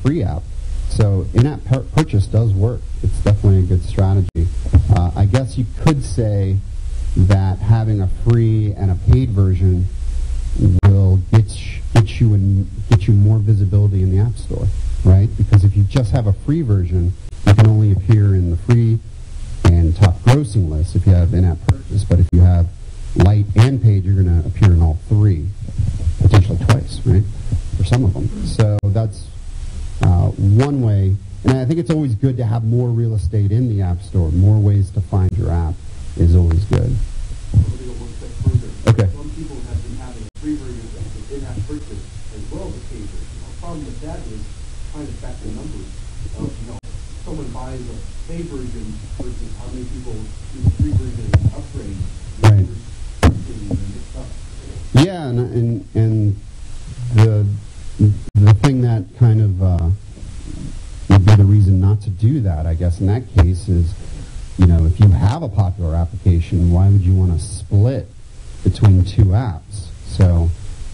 free app. So in-app purchase does work. It's definitely a good strategy. I guess you could say that having a free and a paid version will get you more visibility in the App Store, right? Because if you just have a free version, you can only appear in the free and top grossing list if you have in-app purchase. But if you have light and paid, you're going to appear in all three, potentially twice, right? For some of them. So that's one way. And I think it's always good to have more real estate in the App Store. More ways to find your app is always good. Okay. Some people have been having a free version of the in-app purchase as well as a paid version. The problem with that is trying to track the numbers of, someone buys a paid version versus how many people do the free version and upgrade. Right. Yeah, and the thing that kind of would be the reason not to do that, I guess, in that case is, if you have a popular application, why would you want to split between two apps? So,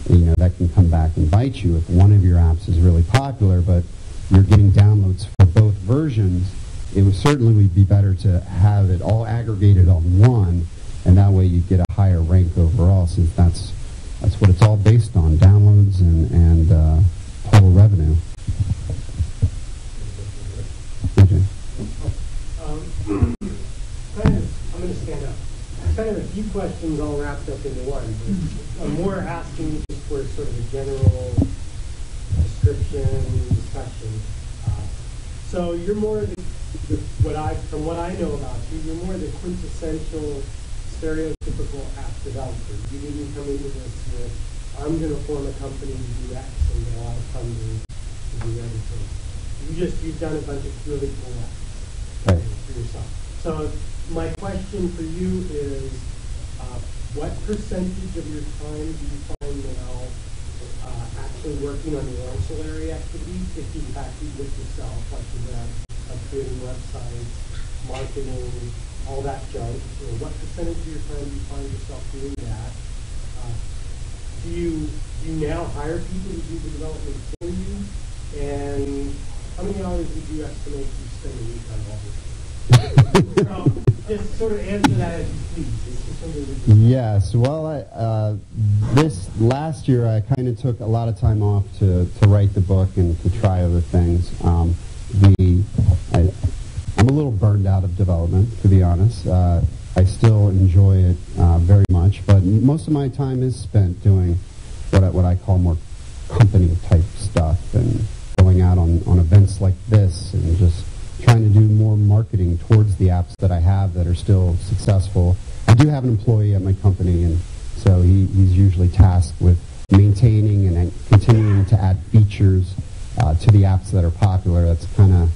that can come back and bite you if one of your apps is really popular, but you're getting downloads for both versions. It would certainly be better to have it all aggregated on one, and that way you get a higher rank overall, since that's what it's all based on, downloads and total revenue. Okay. I'm going to stand up. Kind of a few questions all wrapped up into one. I'm more asking just for sort of a general description, discussion. So you're more from what I know about you, you're more the quintessential stereotypical app developer. You didn't come into this with, I'm going to form a company to do X and get a lot of funding to do everything. You've done a bunch of really cool apps for yourself. So my question for you is, what percentage of your time do you find now actually working on your ancillary activities, if in fact you with yourself, like the web, creating websites, marketing, all that junk? What percentage of your time do you find yourself doing that? Do you now hire people to do the development for you? And how many hours would you estimate you spend a week on all this? Just sort of answer that as you please. Yes. Well, this last year I kind of took a lot of time off to write the book and to try other things. I'm a little burned out of development, to be honest. I still enjoy it very much, but most of my time is spent doing what I call more company type stuff and going out on events like this and just trying to do more marketing towards the apps that I have that are still successful. I do have an employee at my company, and so he's usually tasked with maintaining and continuing to add features to the apps that are popular. That's kind of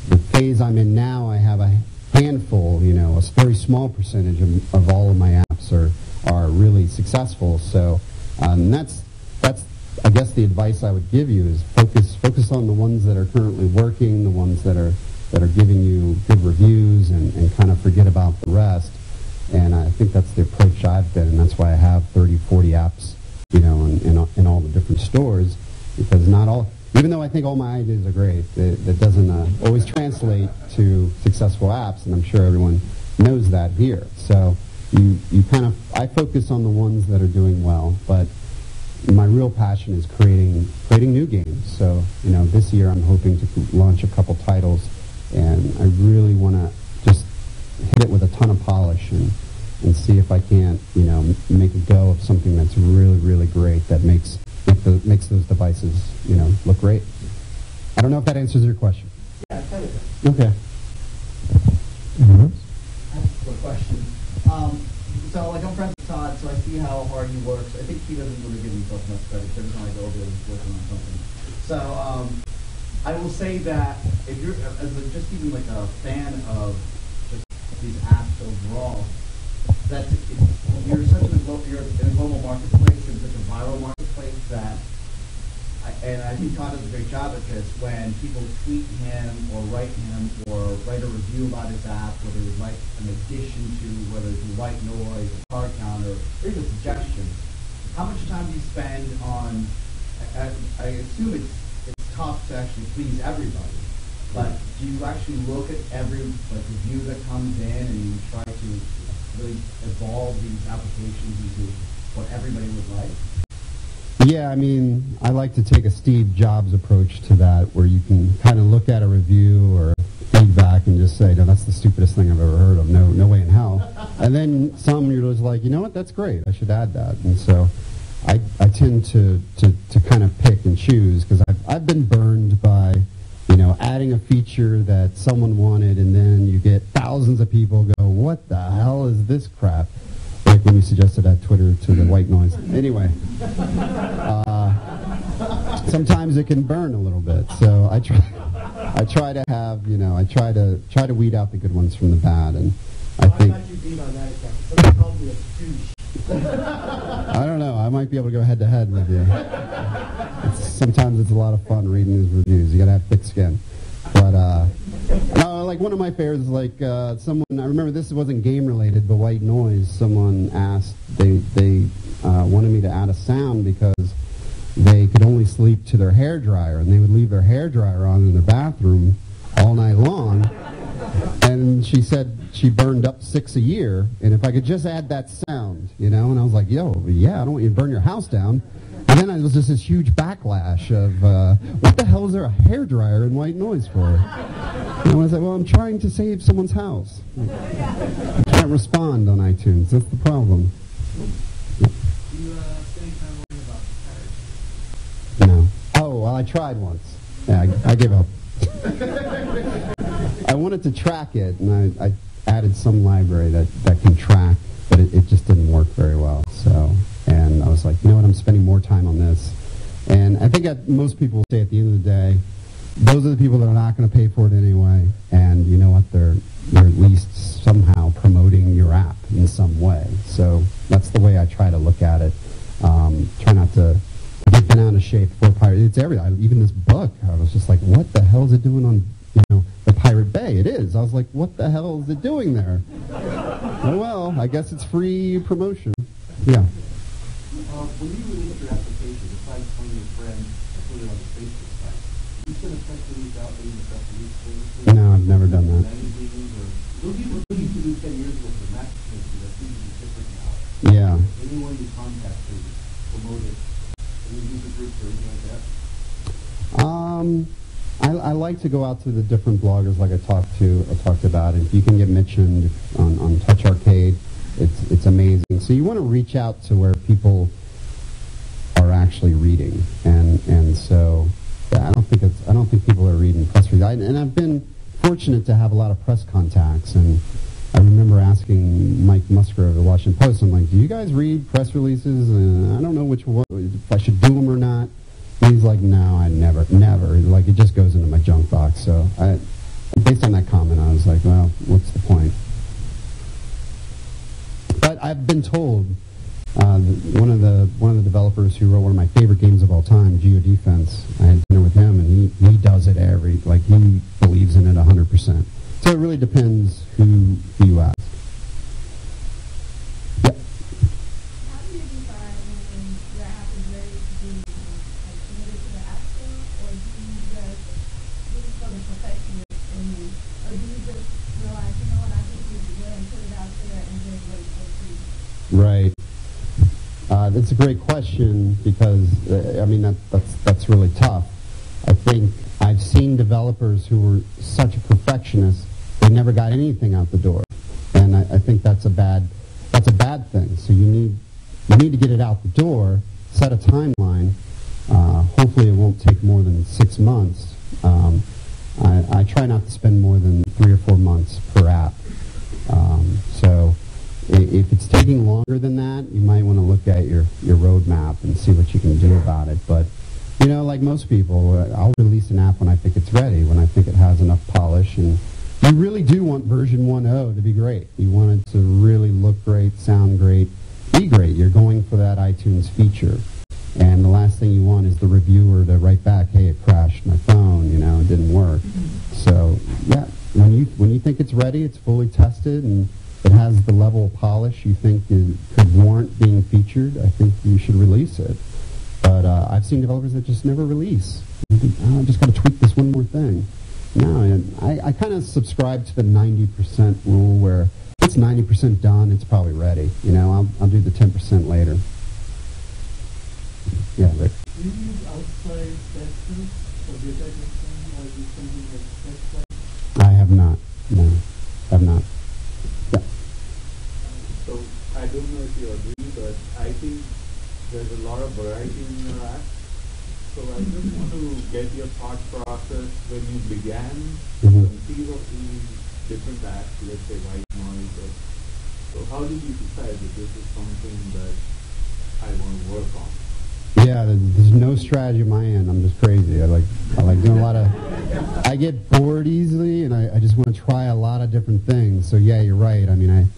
the phase I'm in now. I have a handful, a very small percentage of all of my apps are really successful. So that's I guess the advice I would give you is focus on the ones that are currently working, the ones that are giving you good reviews, and kind of forget about the rest. And I think that's the approach I've been, and that's why I have 30, 40 apps, in all the different stores, because not all, even though I think all my ideas are great, that doesn't always translate to successful apps, and I'm sure everyone knows that here. So I focus on the ones that are doing well, but my real passion is creating new games. So, this year I'm hoping to launch a couple titles, and I really want to just hit it with a ton of polish and see if I can't, make a go of something that's really, really great that makes those devices, look great. I don't know if that answers your question. Yeah, kind of does. Okay. I have a question. So, I'm friends with Todd, so I see how hard he works. I think he doesn't really give himself much credit. Every time I go over there, he's working on something. So, I will say that if you're just even like a fan of just these apps overall, that you're in a global marketplace, in such a viral marketplace that, and I think Todd does a great job at this, when people tweet him or write a review about his app, whether it's like an addition to, whether it's white noise, a car counter, or even a suggestion. How much time do you spend on, I assume it's tough to actually please everybody. But do you actually look at every review that comes in and you try to really evolve these applications into what everybody would like? Yeah, I mean, I like to take a Steve Jobs approach to that, where you can kind of look at a review or feedback and just say, no, that's the stupidest thing I've ever heard of. No way in hell. And then some you're just like, you know what, that's great. I should add that. And so I tend to kind of pick and choose, because I've been burned by, adding a feature that someone wanted, and then you get thousands of people go, what the hell is this crap? Like when you suggested that Twitter to the white noise. Anyway, sometimes it can burn a little bit. So I try to have, I try to weed out the good ones from the bad, and I think. I got you beat on that account. Someone called me a douche. I don't know. I might be able to go head to head with you. Sometimes it's a lot of fun reading these reviews. You got to have thick skin. But no, like one of my favorites is like someone. I remember this wasn't game related, but white noise. Someone asked they wanted me to add a sound because they could only sleep to their hair dryer, and they would leave their hair dryer on in their bathroom all night long. And she said she burned up 6 a year, and if I could just add that sound, and I was like, yeah, I don't want you to burn your house down. And then it was just this huge backlash of, what the hell is there a hairdryer in white noise for? And I was like, well, I'm trying to save someone's house. I can't respond on iTunes. That's the problem. Do you spend any time learning about pirates? No. Oh, well, I tried once. Yeah, I gave up. I wanted to track it, and I added some library that can track, but it just didn't work very well. And I was like, you know what, I'm spending more time on this. And I think most people say at the end of the day, those are the people that are not going to pay for it anyway. And you know what, they're at least somehow promoting your app in some way. So that's the way I try to look at it. Try not to get bent out of shape for Pirate. It's everything. Even this book, I was just like, what the hell is it doing on the Pirate Bay? It is. I was like, what the hell is it doing there? Oh, well, I guess it's free promotion. Yeah. When you release your application, besides telling your friends or put it on the Facebook site, you send a press release out, maybe a press release services? No, I've never done that. Magazines, or those people who used to do 10 years ago for the Mac community, that's usually different now. Yeah. Anyone you contact to promote it, any user groups or anything like that? I like to go out to the different bloggers like I talked about. If you can get mentioned on Touch Arcade, it's amazing. So you want to reach out to where people are actually reading, and so yeah, I don't think people are reading press releases. And I've been fortunate to have a lot of press contacts, and I remember asking Mike Musgrove of the Washington Post, I'm like, do you guys read press releases? And I don't know if I should do them or not. And he's like, no, I never. Like, it just goes into my junk box. So based on that comment, I was like, well, what's the point? But I've been told one of the developers who wrote one of my favorite games of all time, Geodefense, I had dinner with him, and he does it he believes in it 100%. So it really depends who you ask. Yeah. How do you decide when your app is ready to be submitted to the App Store, or do you just, this is for the perfectionist in you, or do you just realize, you know what, I think we should go ahead and put it out there and then wait for it to. Right. That's a great question, because that's really tough. I think I've seen developers who were such a perfectionist they never got anything out the door, and I think that's a bad thing. So you need to get it out the door, set a timeline. Hopefully, it won't take more than 6 months. I try not to spend more than 3 or 4 months per app. So if it's taking longer than that, you might want to look at your roadmap and see what you can do about it. But like most people, I'll release an app when I think it's ready, when I think it has enough polish. And you really do want version 1.0 to be great. You want it to really look great, sound great, be great. You're going for that iTunes feature. And the last thing you want is the reviewer to write back, hey, it crashed my phone, it didn't work. So, yeah, when you think it's ready, it's fully tested, and it has the level of polish you think it could warrant being featured, I think you should release it. But I've seen developers that just never release. I just got to tweak this one more thing. No, and I kind of subscribe to the 90% rule where if it's 90% done, it's probably ready. I'll do the 10% later. Yeah, Rick. Do you use outside testers for data testing, or is it something like test? I have not. No, have not. Yeah. So I don't know if you agree, but I think there's a lot of variety in your app. So I just want to get your thought process when you began to conceive of these different apps, let's say white noise. So how did you decide that this is something that I want to work on? Yeah, there's no strategy on my end. I'm just crazy. I like doing a lot of. I get bored easily, and I just want to try a lot of different things. So yeah, you're right. I mean,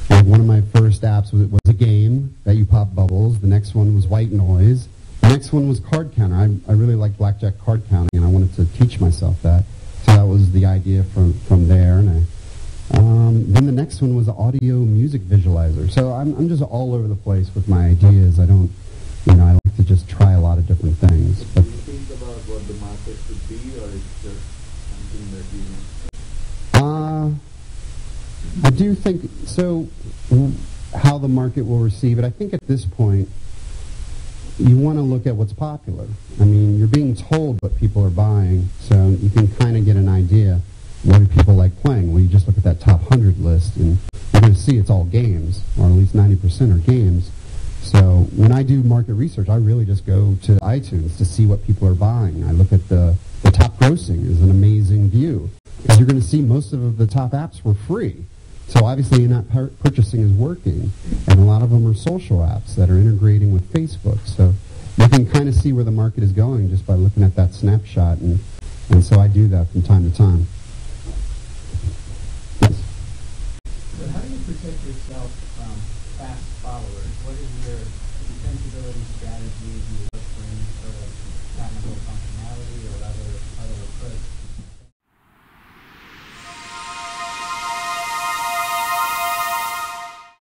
one of my first apps was a game that you pop bubbles. The next one was white noise. The next one was card counter. I really like blackjack card counting, and I wanted to teach myself that. So that was the idea from there. And then the next one was audio music visualizer. So I'm just all over the place with my ideas. I don't, I like to just try a lot of different things. But do you think about what the market should be, or it's just something that you? I do think so. How the market will receive it. I think at this point, you want to look at what's popular. I mean, you're being told what people are buying, so you can kind of get an idea. What do people like playing? Well, you just look at that top 100 list, and you're going to see it's all games, or at least 90% are games. So when I do market research, I really just go to iTunes to see what people are buying. I look at the top grossing is an amazing view, because you're going to see most of the top apps were free. So obviously not purchasing is working, and a lot of them are social apps that are integrating with Facebook. So you can kind of see where the market is going just by looking at that snapshot, and so I do that from time to time. Yes? So how do you protect yourself from fast followers? What is your defensibility strategy? Do you look for any sort of technical functionality or